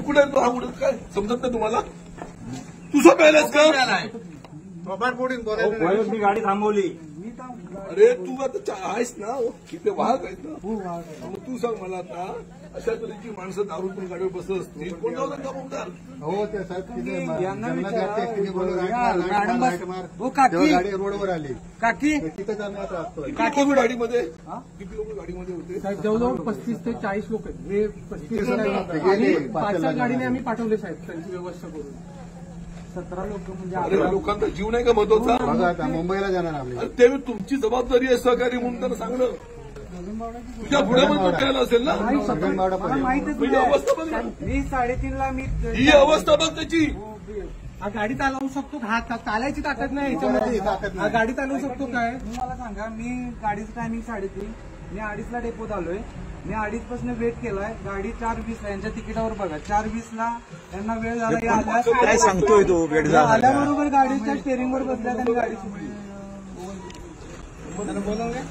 कुठे हा उडत काय समजत नाही तुम्हाला? तुझं प्यायलास का? मी गाडी थांबवली. अरे तू आता आहेस ना, तिथे वाहक आहेत ना, मग तू सांग मला आता अशा तऱ्हेची माणसं दारू पण गाडीवर बसत असतील, कोण जाऊ नका बोलतात. हो ते साहेब गाडी रोडवर आली काकी तिथेच आम्ही आता असतो. किती लोक गाडीमध्ये होते? साहेब जवळजवळ 35 ते 40 लोक आहेत. हे 35 5-7 गाडीने आम्ही पाठवले साहेब, त्यांची व्यवस्था करून. 17 लोक म्हणजे अरे लोकांचा जीव नाही का महत्वाचा? बघा आता मुंबईला जाणार आम्ही. अरे ते तुमची जबाबदारी आहे सहकारी म्हणून त्यांना सांगणं. तुझ्या पुढे पण पटायला असेल ना. मला माहितीच तुझी अवस्था बघ ना, मी 3:30ला मी ही अवस्था बघ त्याची. हा गाडी चालवू शकतो, हा चालायची ताकद नाही याच्यामध्ये. हा गाडी चालवू शकतो काय? मला सांगा, मी गाडीचं टायमिंग 3:30, मी 2:30ला डेपोत आलोय. मी 2:30 पासून वेट केलाय. गाडी 4:20ला, यांच्या तिकिटावर बघा 4:20ला त्यांना वेळ झाला. काय सांगतोय तो वेळ झाला आल्याबरोबर गाडीच्या स्टेअरिंगवर बसल्या, त्यांनी गाडी सुटली. बोलवलंय